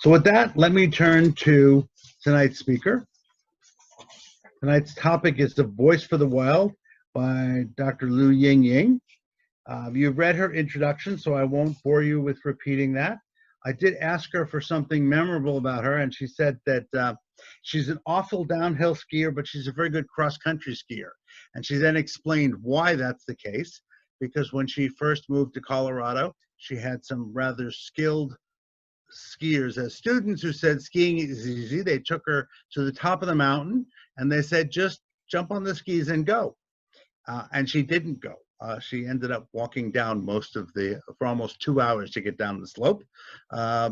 So with that, let me turn to tonight's speaker. Tonight's topic is The Voice for the Wild by Dr. Liu Ying Ying. You've read her introduction, so I won't bore you with repeating that. I did ask her for something memorable about her, and she said that she's an awful downhill skier, but she's a very good cross-country skier. And she then explained why that's the case, because when she first moved to Colorado, she had some rather skilled skiers as students who said skiing is easy. They took her to the top of the mountain, and they said, just jump on the skis and go. And she didn't go. She ended up walking down for almost 2 hours to get down the slope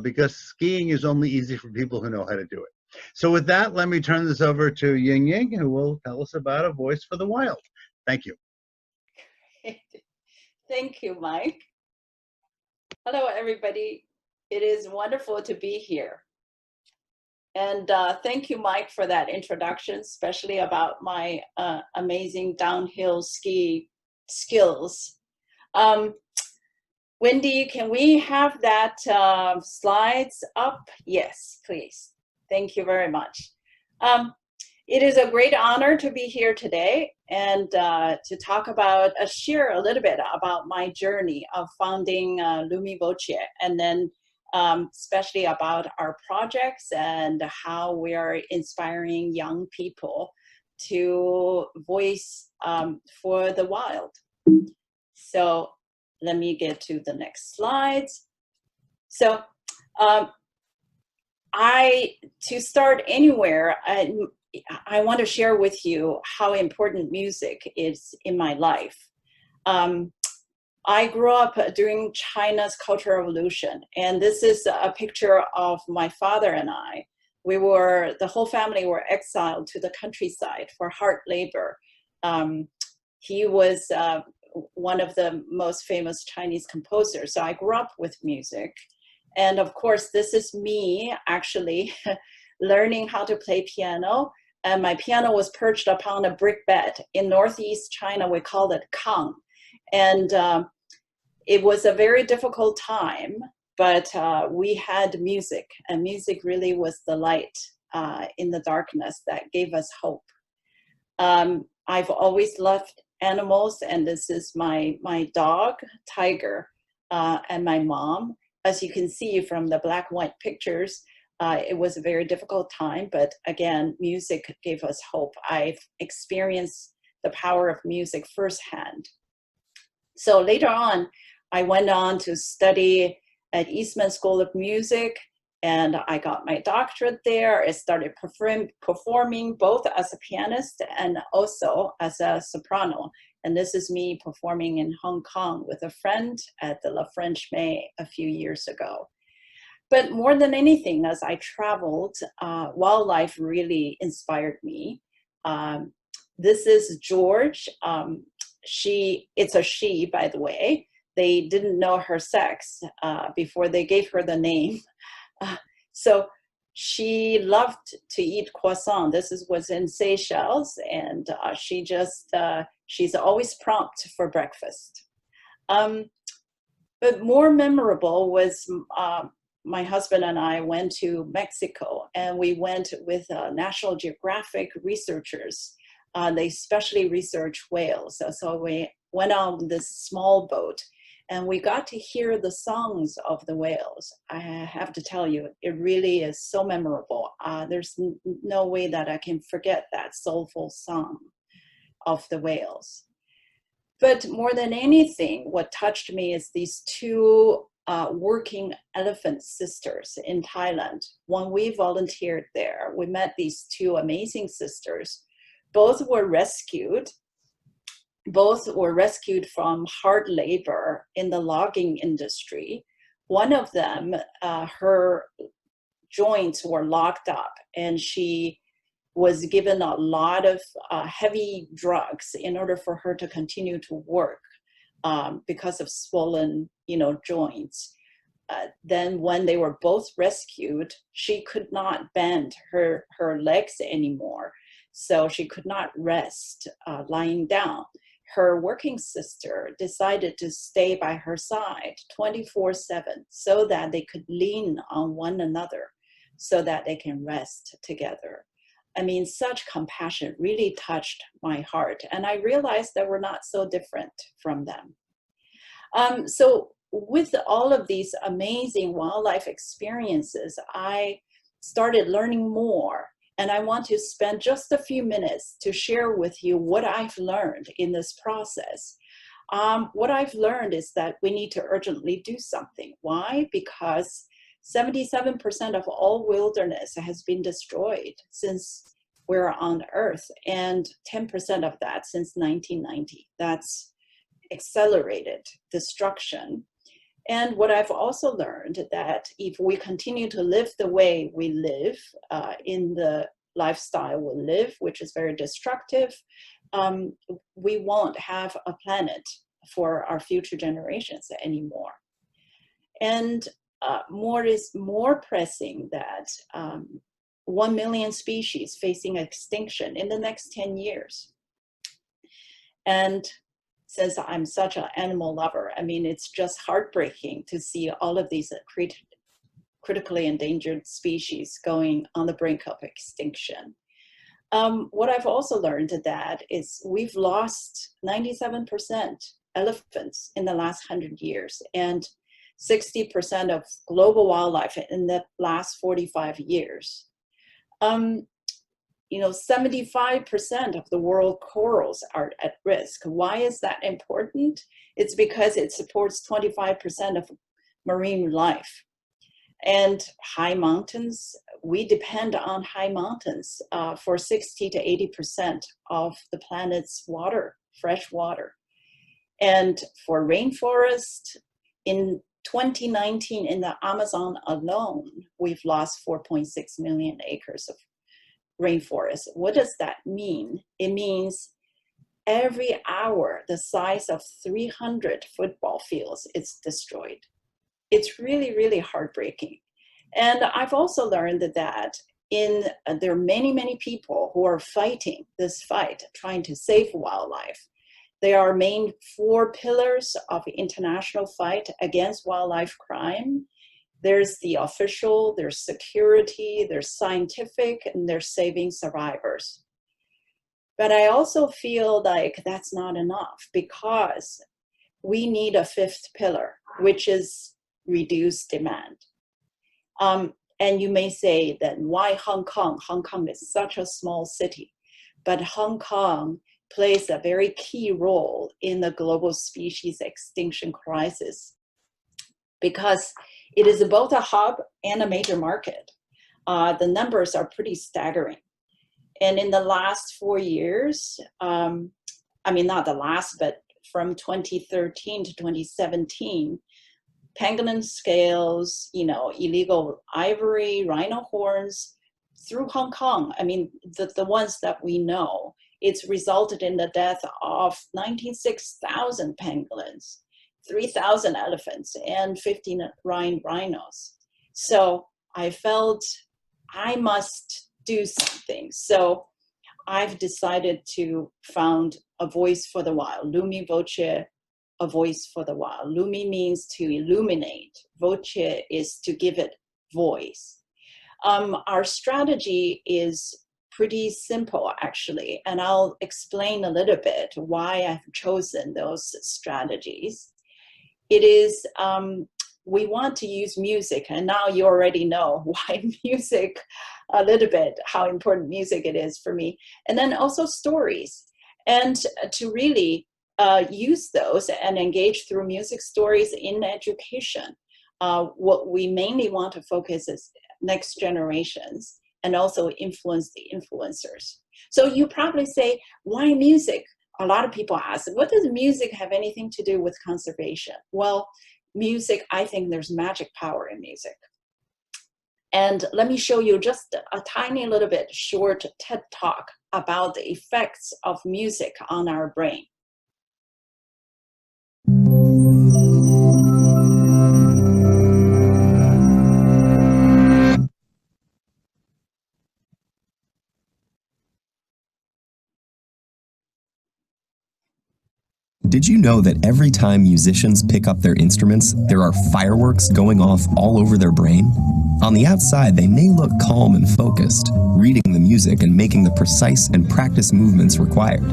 because skiing is only easy for people who know how to do it. So with that, let me turn this over to Ying Ying, who will tell us about A Voice for the Wild. Thank you. Thank you, Mike. Hello, everybody. It is wonderful to be here. And thank you, Mike, for that introduction, especially about my amazing downhill ski skills. Wendy, can we have that slides up? Yes, please. Thank you very much. It is a great honor to be here today and to talk about, share a little bit about my journey of founding LumiVoce, and then especially about our projects and how we are inspiring young people to voice for the wild. So let me get to the next slides. So to start anywhere, I want to share with you how important music is in my life. I grew up during China's Cultural Revolution, and this is a picture of my father and I. The whole family were exiled to the countryside for hard labor. He was one of the most famous Chinese composers, so I grew up with music. And of course, this is me actually learning how to play piano. And my piano was perched upon a brick bed. In Northeast China, we call it kang. And it was a very difficult time, but we had music, and music really was the light in the darkness that gave us hope. I've always loved animals, and this is my dog, Tiger, and my mom. As you can see from the black and white pictures, it was a very difficult time, but again, music gave us hope. I've experienced the power of music firsthand. So later on, I went on to study at Eastman School of Music, and I got my doctorate there. I started performing both as a pianist and also as a soprano. And this is me performing in Hong Kong with a friend at the La French May a few years ago. But more than anything, as I traveled, wildlife really inspired me. This is George. It's a she, by the way. They didn't know her sex before they gave her the name. So she loved to eat croissant. This was in Seychelles, and she's always prompt for breakfast. But more memorable was my husband and I went to Mexico, and we went with National Geographic researchers. They especially research whales. So we went on this small boat, and we got to hear the songs of the whales. I have to tell you, it really is so memorable. There's no way that I can forget that soulful song of the whales. But more than anything, what touched me is these two working elephant sisters in Thailand. When we volunteered there, we met these two amazing sisters. Both were rescued. Both were rescued from hard labor in the logging industry. One of them, her joints were locked up, and she was given a lot of heavy drugs in order for her to continue to work because of swollen, joints. Then when they were both rescued, she could not bend her legs anymore. So she could not rest lying down. Her working sister decided to stay by her side 24/7 so that they could lean on one another. so that they can rest together. I mean, such compassion really touched my heart. And I realized that we're not so different from them. So with all of these amazing wildlife experiences, I started learning more. And I want to spend just a few minutes to share with you what I've learned in this process. What I've learned is that we need to urgently do something. Why? Because 77% of all wilderness has been destroyed since we're on Earth, and 10% of that since 1990. That's accelerated destruction. And what I've also learned that if we continue to live the way we live, in the lifestyle we live, which is very destructive, we won't have a planet for our future generations anymore. And more is more pressing that 1 million species facing extinction in the next 10 years. And since I'm such an animal lover, I mean, it's just heartbreaking to see all of these critically endangered species going on the brink of extinction. What I've also learned that is we've lost 97% elephants in the last 100 years and 60% of global wildlife in the last 45 years. 75% of the world corals are at risk. Why is that important? It's because it supports 25% of marine life. And high mountains, we depend on high mountains for 60 to 80% of the planet's water, fresh water. And for rainforest, in 2019, in the Amazon alone, we've lost 4.6 million acres of rainforest. What does that mean? It means every hour, the size of 300 football fields is destroyed. It's really, really heartbreaking. And I've also learned that there are many, many people who are fighting this fight, trying to save wildlife. There are main 4 pillars of international fight against wildlife crime. There's the official, there's security, there's scientific, and there's saving survivors. But I also feel like that's not enough because we need a 5th pillar, which is reduced demand. And you may say that why Hong Kong? Hong Kong is such a small city, but Hong Kong plays a very key role in the global species extinction crisis because it is both a hub and a major market. The numbers are pretty staggering. And in the last 4 years, not the last, but from 2013 to 2017, pangolin scales, illegal ivory, rhino horns through Hong Kong. I mean, the ones that we know, it's resulted in the death of 96,000 pangolins, 3,000 elephants, and 15 rhinos. So I felt I must do something. So I've decided to found a voice for the wild, LumiVoce, a voice for the wild. Lumi means to illuminate. Voce is to give it voice. Our strategy is pretty simple, actually, and I'll explain a little bit why I've chosen those strategies. It is, we want to use music, and now you already know why music, a little bit, how important music it is for me, and then also stories, and to really use those and engage through music stories in education. What we mainly want to focus is next generations and also influence the influencers. So you probably say, why music? A lot of people ask, what does music have anything to do with conservation? Well, music, I think there's magic power in music. And let me show you just a tiny little bit short TED Talk about the effects of music on our brain. Did you know that every time musicians pick up their instruments, there are fireworks going off all over their brain? On the outside, they may look calm and focused, reading the music and making the precise and practiced movements required.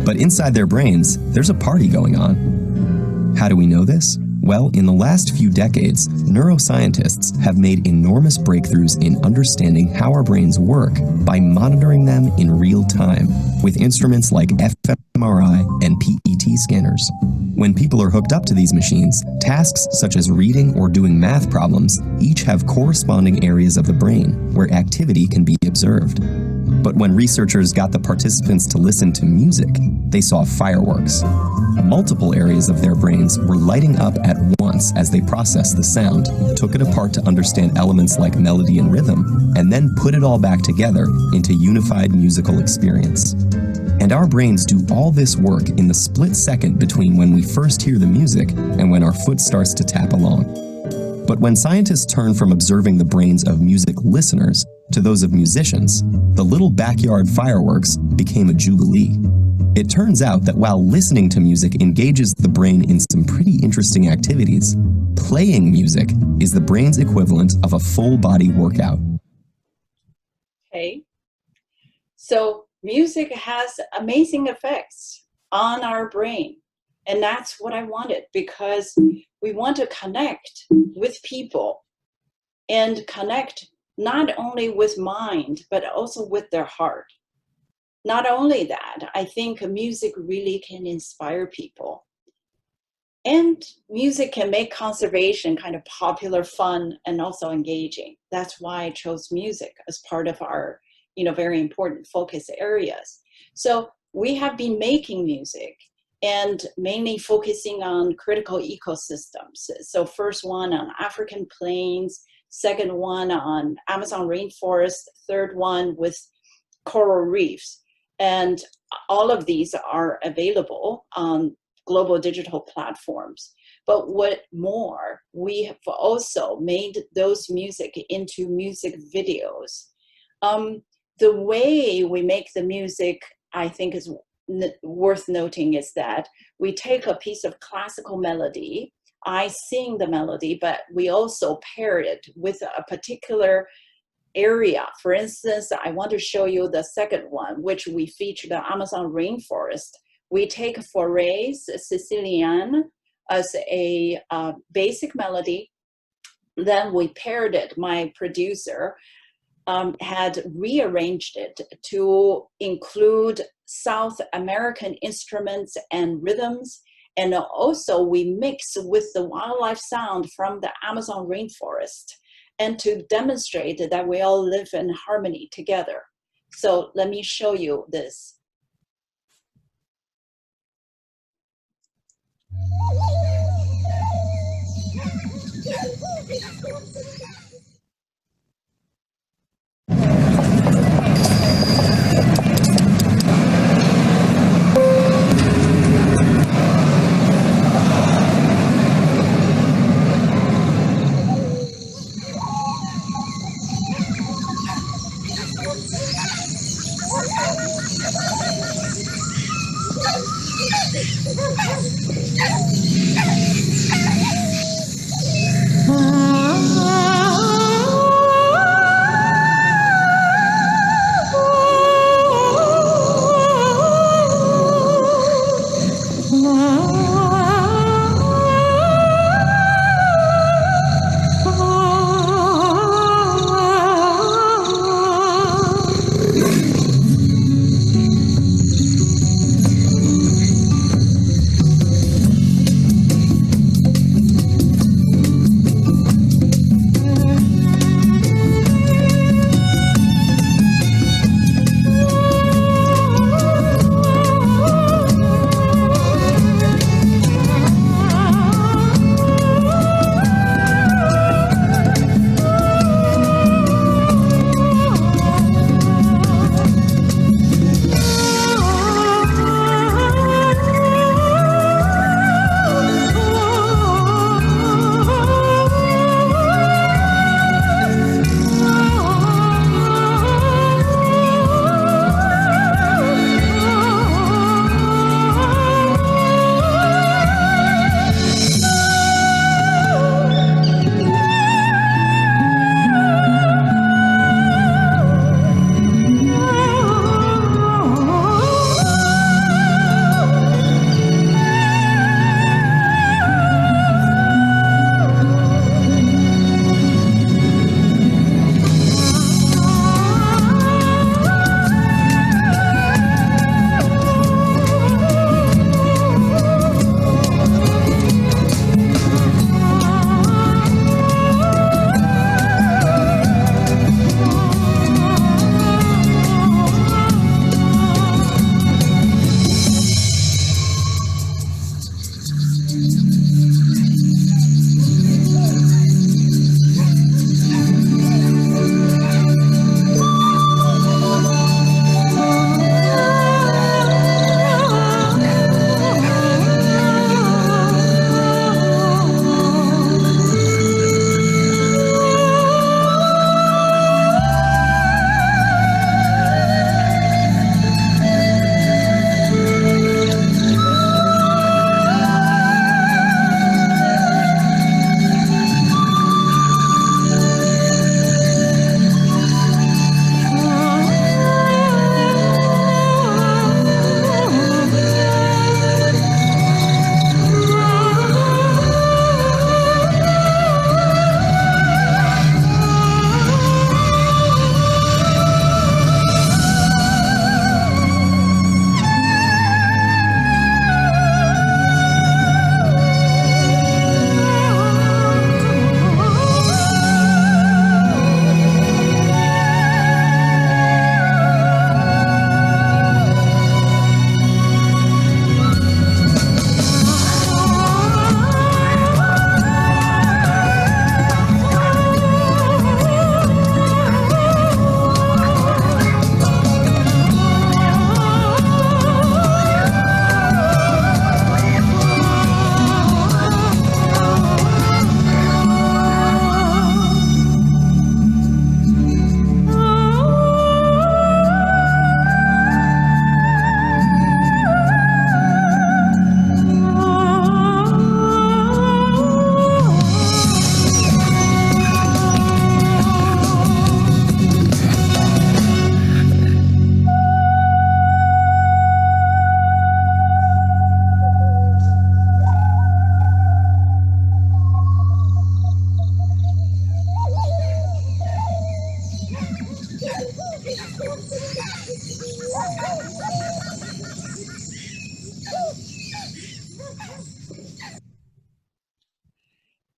But inside their brains, there's a party going on. How do we know this? Well, in the last few decades, neuroscientists have made enormous breakthroughs in understanding how our brains work by monitoring them in real time with instruments like fMRI and PET scanners. When people are hooked up to these machines, tasks such as reading or doing math problems each have corresponding areas of the brain where activity can be observed. But when researchers got the participants to listen to music, they saw fireworks. Multiple areas of their brains were lighting up at once as they processed the sound, took it apart to understand elements like melody and rhythm, and then put it all back together into unified musical experience. And our brains do all this work in the split second between when we first hear the music and when our foot starts to tap along. But when scientists turn from observing the brains of music listeners to those of musicians, the little backyard fireworks became a jubilee. It turns out that while listening to music engages the brain in some pretty interesting activities, playing music is the brain's equivalent of a full-body workout. Okay, so music has amazing effects on our brain. And that's what I wanted, because we want to connect with people and connect not only with mind, but also with their heart. Not only that, I think music really can inspire people. And music can make conservation kind of popular, fun, and also engaging. That's why I chose music as part of our, very important focus areas. So we have been making music and mainly focusing on critical ecosystems. So first one on African plains, second one on Amazon rainforest, third one with coral reefs. And all of these are available on global digital platforms. But what more, we have also made those music into music videos. The way we make the music, I think, is worth noting is that we take a piece of classical melody, I sing the melody, but we also pair it with a particular area. For instance, I want to show you the second one, which we feature the Amazon rainforest. We take Foray's Sicilian as a basic melody. Then we paired it, my producer had rearranged it to include South American instruments and rhythms. And also we mix with the wildlife sound from the Amazon rainforest, and to demonstrate that we all live in harmony together. So let me show you this.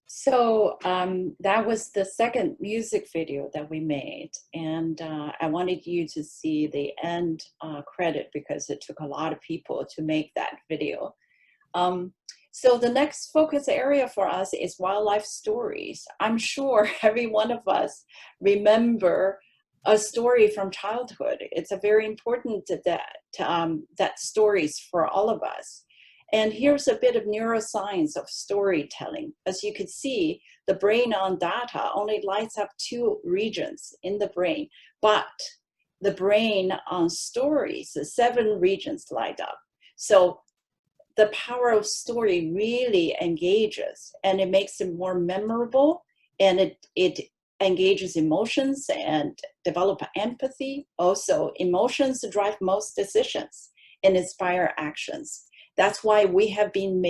So that was the second music video that we made, and I wanted you to see the end credit because it took a lot of people to make that video. So the next focus area for us is wildlife stories. I'm sure every one of us remember a story from childhood. It's a very important that stories for all of us. And here's a bit of neuroscience of storytelling. As you can see, the brain on data only lights up 2 regions in the brain, but the brain on stories, 7 regions light up. So the power of story really engages, and it makes it more memorable, and it engages emotions and develop empathy. Also, emotions drive most decisions and inspire actions. That's why we have been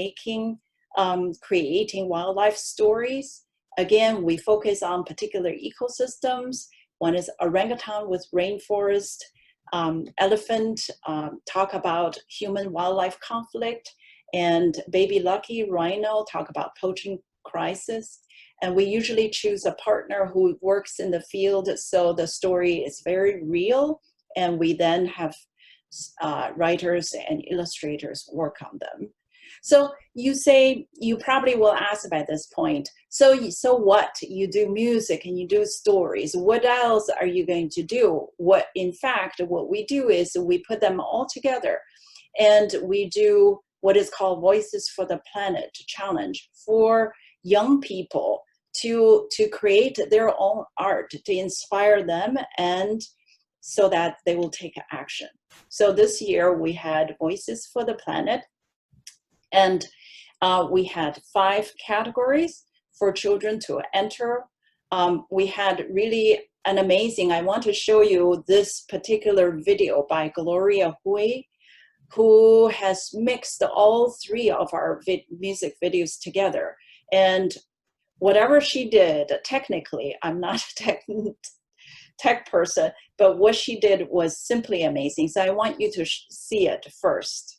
creating wildlife stories. Again, we focus on particular ecosystems. One is orangutan with rainforest, elephant, talk about human-wildlife conflict, and baby lucky rhino, talk about poaching crisis. And we usually choose a partner who works in the field, so the story is very real, and we then have writers and illustrators work on them. So you probably will ask about this point, so what? You do music and you do stories. What else are you going to do? In fact, what we do is we put them all together, and we do what is called Voices for the Planet challenge for young people to create their own art, to inspire them, and so that they will take action. So this year we had Voices for the Planet, and we had 5 categories for children to enter. We had really an amazing, I want to show you this particular video by Gloria Hui, who has mixed all 3 of our music videos together. And whatever she did, technically, I'm not a tech person, but what she did was simply amazing. So I want you to see it first.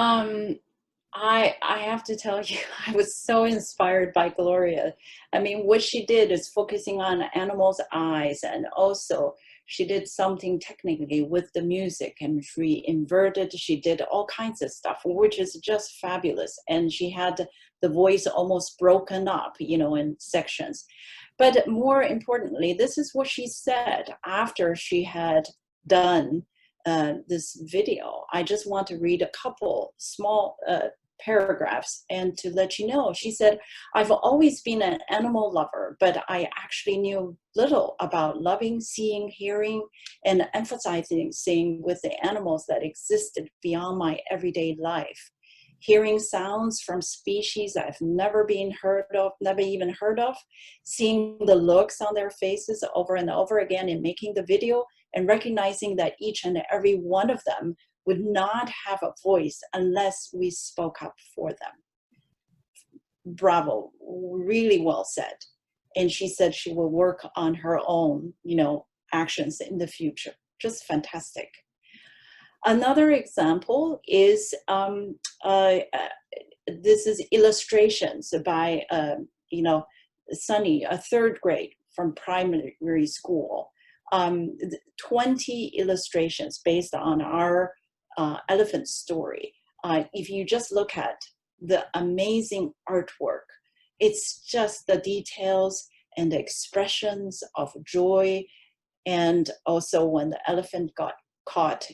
I have to tell you, I was so inspired by Gloria. I mean, what she did is focusing on animals' eyes, and also she did something technically with the music and she inverted, she did all kinds of stuff, which is just fabulous. And she had the voice almost broken up, you know, in sections. But more importantly, this is what she said after she had done this video. I just want to read a couple small paragraphs and to let you know. She said, "I've always been an animal lover, but I actually knew little about loving, seeing, hearing, and emphasizing with the animals that existed beyond my everyday life. Hearing sounds from species I've never even heard of, seeing the looks on their faces over and over again in making the video, and recognizing that each and every one of them would not have a voice unless we spoke up for them." Bravo, really well said. And she said she will work on her own, you know, actions in the future. Just fantastic. Another example is this is illustrations by you know, Sunny, a third grade from primary school. 20 illustrations based on our elephant story. If you just look at the amazing artwork, it's just the details and the expressions of joy, and also when the elephant got caught.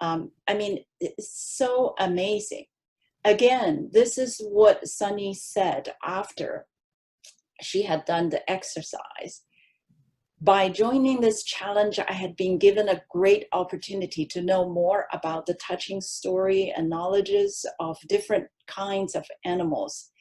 I mean, it's so amazing. Again, this is what Sunny said after she had done the exercise. "By joining this challenge, I had been given a great opportunity to know more about the touching story and knowledges of different kinds of animals.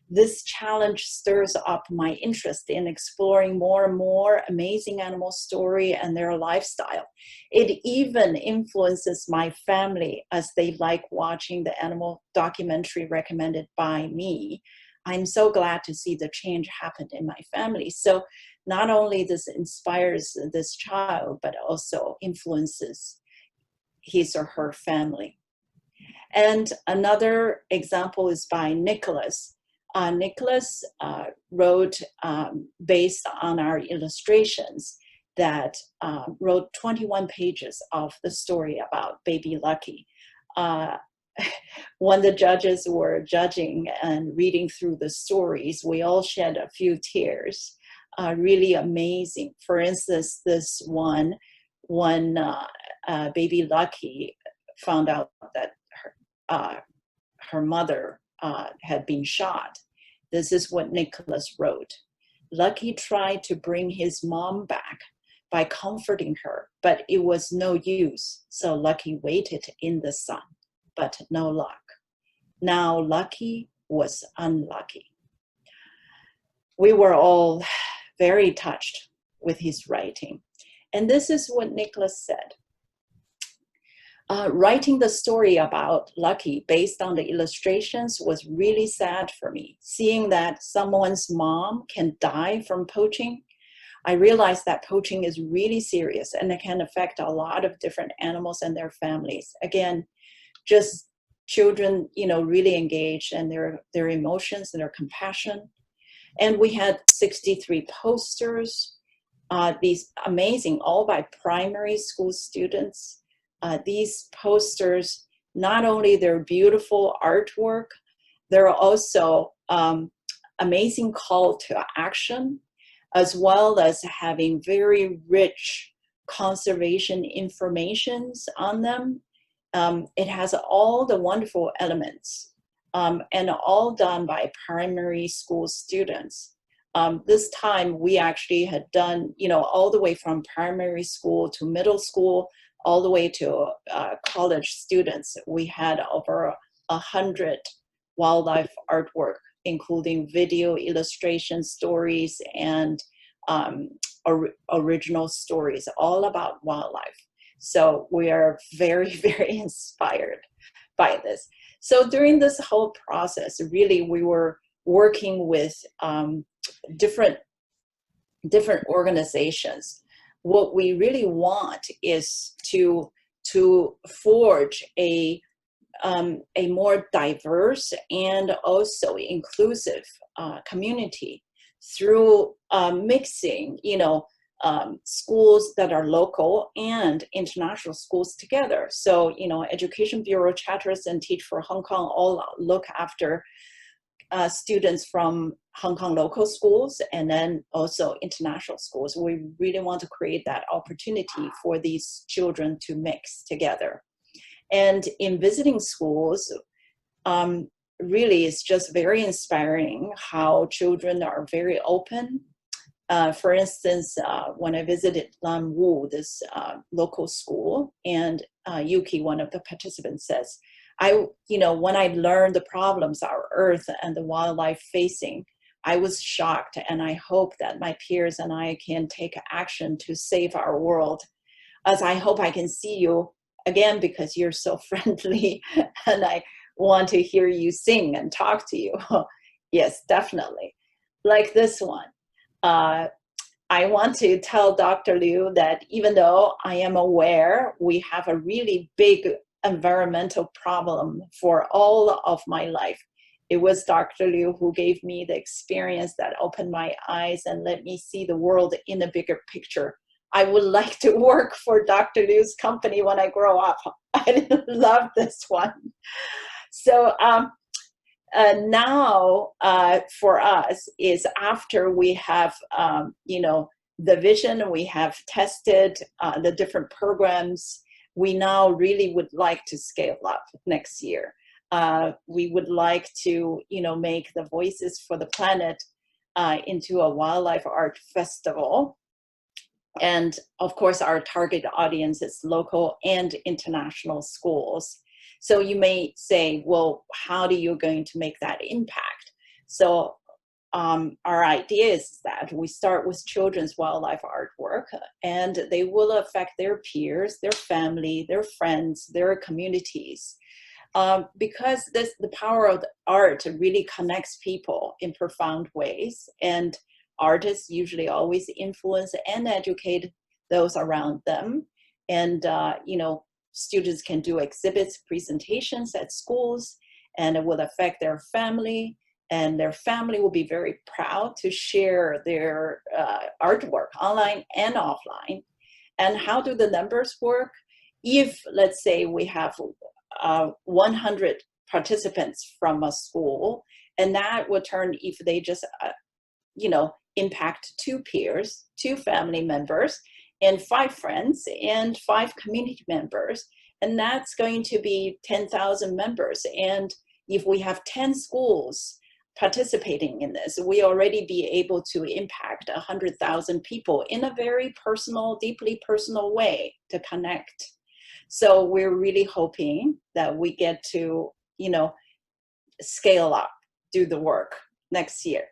This challenge stirs up my interest in exploring more and more amazing animal story and their lifestyle. It even influences my family as they like watching the animal documentary recommended by me. I'm so glad to see the change happen in my family." So not only this inspires this child, but also influences his or her family. And another example is by Nicholas. Nicholas wrote, based on our illustrations, that wrote 21 pages of the story about baby Lucky. When the judges were judging and reading through the stories, we all shed a few tears. Really amazing. For instance, this one, when baby Lucky found out that her mother had been shot, this is what Nicholas wrote. "Lucky tried to bring his mom back by comforting her, but it was no use. So Lucky waited in the sun, but no luck. Now Lucky was unlucky." We were all very touched with his writing. And this is what Nicholas said. "Writing the story about Lucky based on the illustrations was really sad for me. Seeing that someone's mom can die from poaching, I realized that poaching is really serious and it can affect a lot of different animals and their families." Again, just children, you know, really engaged in their emotions and their compassion. And we had 63 posters, these amazing, all by primary school students. These posters, not only they're beautiful artwork, they're also amazing call to action, as well as having very rich conservation informations on them. It has all the wonderful elements, and all done by primary school students. This time we actually had done, you know, all the way from primary school to middle school, all the way to college students. We had over 100 wildlife artwork, including video, illustration, stories, and original stories, all about wildlife. So we are very, very inspired by this. So during this whole process, really, we were working with different organizations. What we really want is to forge a a more diverse and also inclusive community through mixing, schools that are local and international schools together. So, Education Bureau, Chatters, and Teach for Hong Kong all look after students from Hong Kong local schools and then also international schools. We really want to create that opportunity for these children to mix together. And in visiting schools, really it's just very inspiring how children are very open. For instance, when I visited Lam Wu, this local school, and Yuki, one of the participants, says, when I learned the problems our Earth and the wildlife facing, I was shocked, and I hope that my peers and I can take action to save our world. As I hope I can see you again because you're so friendly, and I want to hear you sing and talk to you. Yes, definitely. Like this one. I want to tell Dr. Liu that even though I am aware we have a really big environmental problem for all of my life, it was Dr. Liu who gave me the experience that opened my eyes and let me see the world in a bigger picture. I would like to work for Dr. Liu's company when I grow up. I love this one. So now for us is after we have, the vision, we have tested the different programs, we now really would like to scale up next year. We would like to, make the Voices for the Planet into a wildlife art festival. And of course, our target audience is local and international schools. So you may say, well, how are you going to make that impact? So our idea is that we start with children's wildlife artwork, and they will affect their peers, their family, their friends, their communities. Because the power of the art really connects people in profound ways, and artists usually always influence and educate those around them. And, students can do exhibits, presentations at schools, and it will affect their family, and their family will be very proud to share their artwork online and offline. And how do the numbers work? If, let's say, we have 100 participants from a school, and that would turn, if they just, impact 2 peers, 2 family members, and 5 friends, and 5 community members, and that's going to be 10,000 members. And if we have 10 schools participating in this, we already be able to impact 100,000 people in a very personal, deeply personal way to connect. So we're really hoping that we get to, scale up, do the work next year.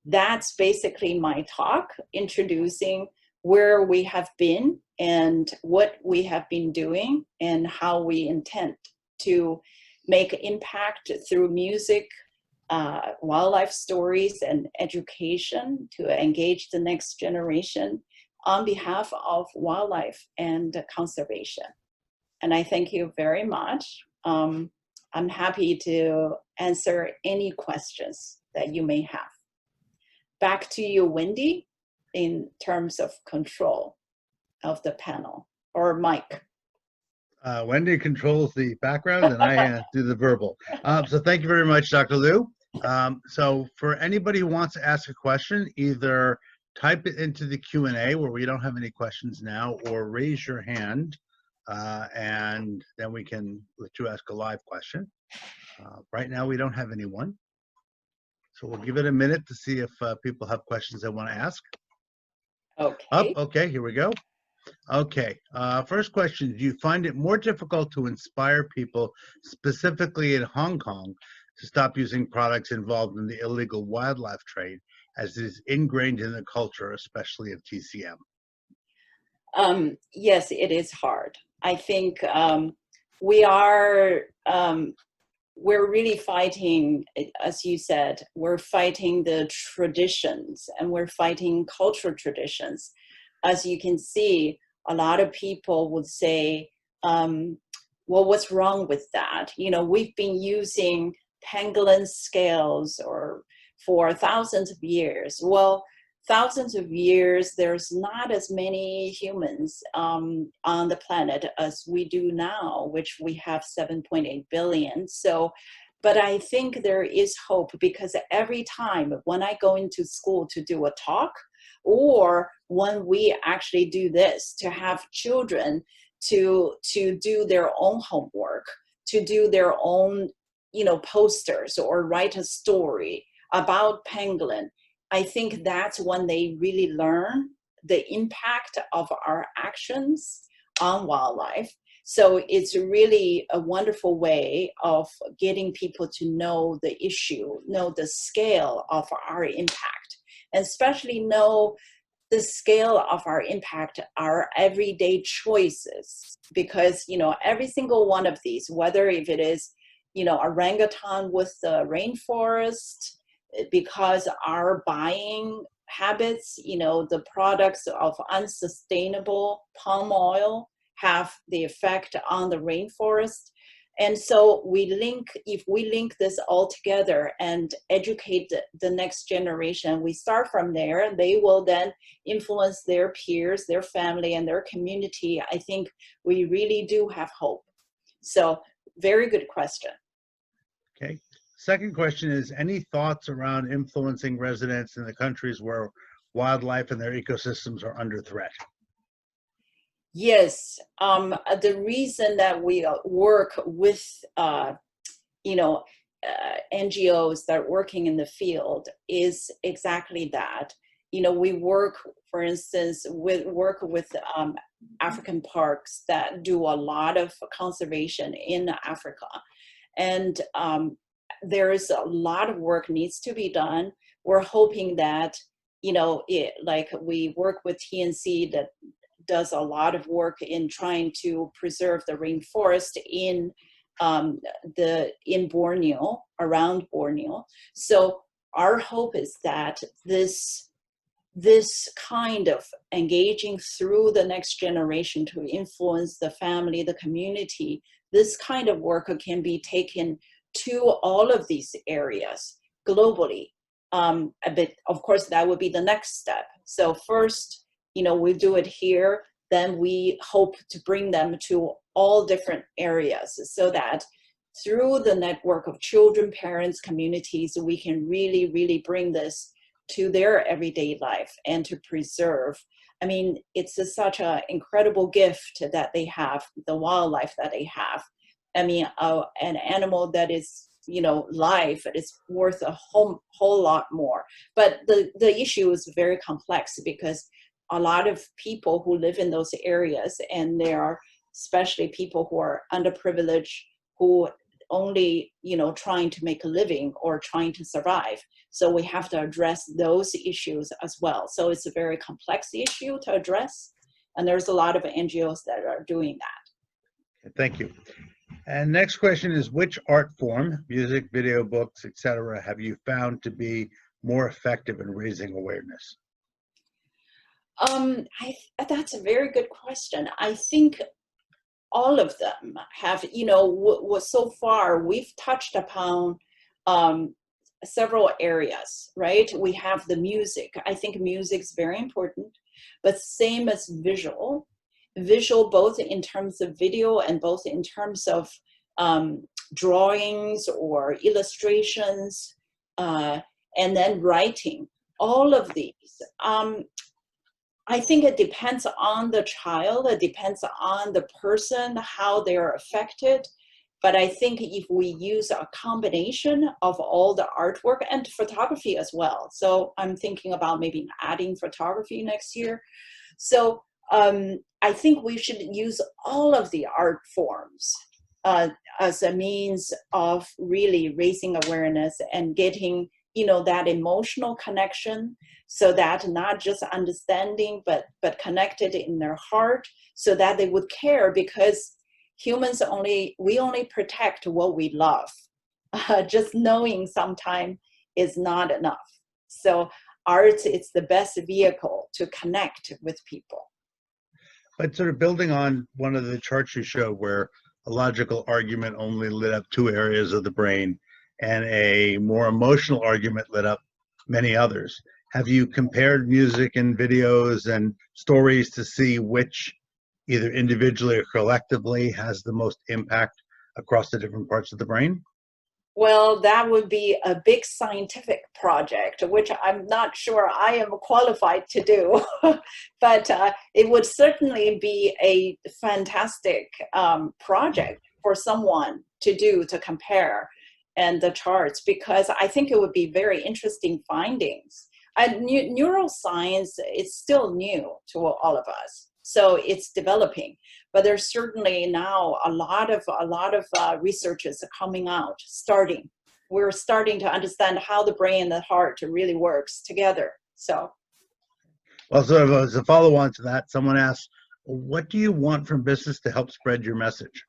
That's basically my talk, introducing where we have been and what we have been doing and how we intend to make impact through music, wildlife stories, and education to engage the next generation on behalf of wildlife and conservation. And I thank you very much. I'm happy to answer any questions that you may have. Back to you, Wendy, in terms of control of the panel, or Mike. Wendy controls the background and I do the verbal. So thank you very much, Dr. Liu. So for anybody who wants to ask a question, either type it into the Q&A where we don't have any questions now, or raise your hand and then we can let you ask a live question. Right now we don't have anyone. So we'll give it a minute to see if people have questions they want to ask. Okay. Okay, here we go. Okay, first question, do you find it more difficult to inspire people, specifically in Hong Kong, to stop using products involved in the illegal wildlife trade, as it is ingrained in the culture, especially of TCM? Yes, it is hard. I think we are, we're really fighting, as you said, we're fighting the traditions, and we're fighting cultural traditions. As you can see, a lot of people would say, well, what's wrong with that? You know, we've been using pangolin scales or for thousands of years. Well, thousands of years, there's not as many humans on the planet as we do now, which we have 7.8 billion. So, but I think there is hope, because every time when I go into school to do a talk, or when we actually do this, to have children to do their own homework, to do their own, you know, posters or write a story about pangolin, I think that's when they really learn the impact of our actions on wildlife. So it's really a wonderful way of getting people to know the issue, know the scale of our impact, and especially know the scale of our impact, our everyday choices. Because, you know, every single one of these, whether if it is, you know, orangutan with the rainforest, because our buying habits, you know, the products of unsustainable palm oil have the effect on the rainforest. And so if we link this all together and educate the next generation, we start from there, they will then influence their peers, their family, and their community. I think we really do have hope. So very good question. Okay. Second question is, any thoughts around influencing residents in the countries where wildlife and their ecosystems are under threat? Yes, the reason that we work with, you know, NGOs that are working in the field is exactly that. You know, we work, for instance, with African parks that do a lot of conservation in Africa, and there is a lot of work needs to be done. We're hoping that, you know, like we work with TNC that does a lot of work in trying to preserve the rainforest in Borneo, around Borneo. So our hope is that this kind of engaging through the next generation to influence the family, the community, this kind of work can be taken to all of these areas globally. But of course, that would be the next step. So first, you know, we do it here, then we hope to bring them to all different areas, so that through the network of children, parents, communities, we can really, really bring this to their everyday life and to preserve. I mean, it's such an incredible gift that they have, the wildlife that they have. I mean, an animal that is, you know, life is worth a whole lot more. But the issue is very complex, because a lot of people who live in those areas, and there are especially people who are underprivileged, who only, you know, trying to make a living or trying to survive. So we have to address those issues as well. So it's a very complex issue to address, and there's a lot of NGOs that are doing that. Thank you. And next question is, which art form, music, video, books, etc., have you found to be more effective in raising awareness? That's a very good question. I think all of them have, you know, so far we've touched upon several areas, right? We have the music. I think music is very important, but same as visual both in terms of video and both in terms of drawings or illustrations, and then writing. All of these. I think it depends on the child, it depends on the person, how they are affected. But I think if we use a combination of all the artwork and photography as well. So I'm thinking about maybe adding photography next year. So I think we should use all of the art forms as a means of really raising awareness and getting, you know, that emotional connection, so that not just understanding, but connected in their heart, so that they would care, because humans we only protect what we love. Just knowing sometimes is not enough. So art is the best vehicle to connect with people. But sort of building on one of the charts you showed, where a logical argument only lit up 2 areas of the brain, and a more emotional argument lit up many others. Have you compared music and videos and stories to see which, either individually or collectively, has the most impact across the different parts of the brain? Well, that would be a big scientific project, which I'm not sure I am qualified to do. But it would certainly be a fantastic project for someone to do, to compare and the charts, because I think it would be very interesting findings. Neuroscience is still new to all of us, so it's developing. But there's certainly now a lot of researchers are coming out, starting. We're starting to understand how the brain and the heart really works together. So, Well, sort of as a follow-on to that, someone asked, what do you want from business to help spread your message?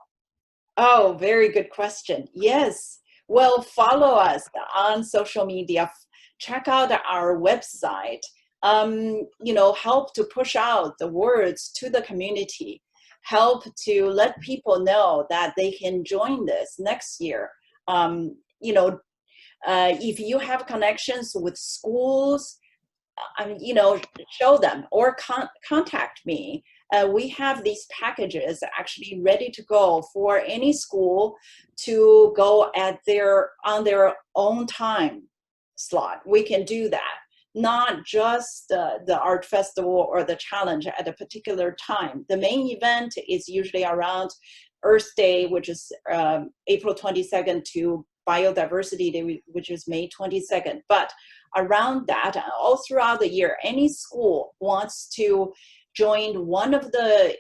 oh, very good question. Yes. Well, follow us on social media. Check out our website. Help to push out the words to the community. Help to let people know that they can join this next year. If you have connections with schools, show them or contact me. We have these packages actually ready to go for any school to go on their own time slot. We can do that. Not just the art festival or the challenge at a particular time. The main event is usually around Earth Day, which is April 22nd, to Biodiversity Day, which is May 22nd. But around that, all throughout the year, any school wants to join one of the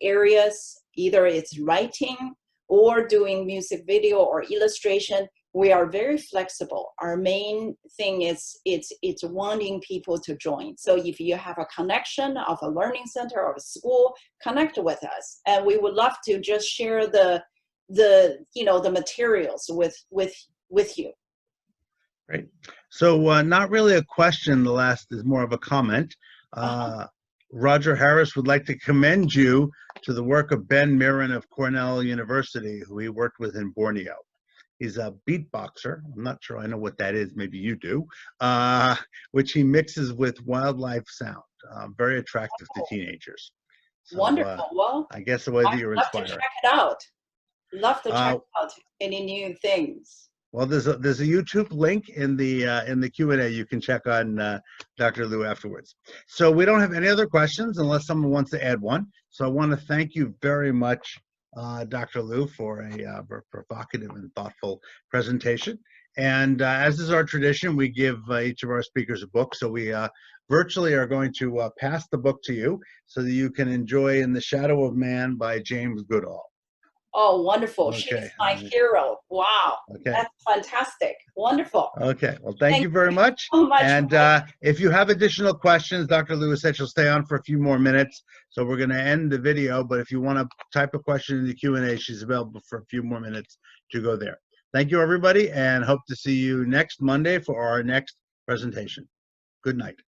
areas, either it's writing or doing music video or illustration. We are very flexible. Our main thing is it's wanting people to join. So if you have a connection of a learning center or a school, connect with us, and we would love to just share the materials with you. Great. So not really a question. The last is more of a comment. Roger Harris would like to commend you to the work of Ben Mirren of Cornell University, who he worked with in Borneo. He's a beatboxer. I'm not sure I know what that is. Maybe you do. Which he mixes with wildlife sound. Very attractive to teenagers. So, wonderful. Well, I guess the way that you're inspired. Love to check it out. Love to check out any new things. Well, there's a YouTube link in the Q&A. You can check on Dr. Liu afterwards. So we don't have any other questions unless someone wants to add one. So I want to thank you very much, Dr. Liu, for a provocative and thoughtful presentation. And as is our tradition, we give each of our speakers a book. So we virtually are going to pass the book to you so that you can enjoy In the Shadow of Man by James Goodall. Oh, wonderful. Okay. She's my hero. Wow. Okay. That's fantastic. Wonderful. Okay. Well, thank you very much. So much. And if you have additional questions, Dr. Lewis said she'll stay on for a few more minutes. So we're going to end the video. But if you want to type a question in the Q&A, she's available for a few more minutes to go there. Thank you, everybody, and hope to see you next Monday for our next presentation. Good night.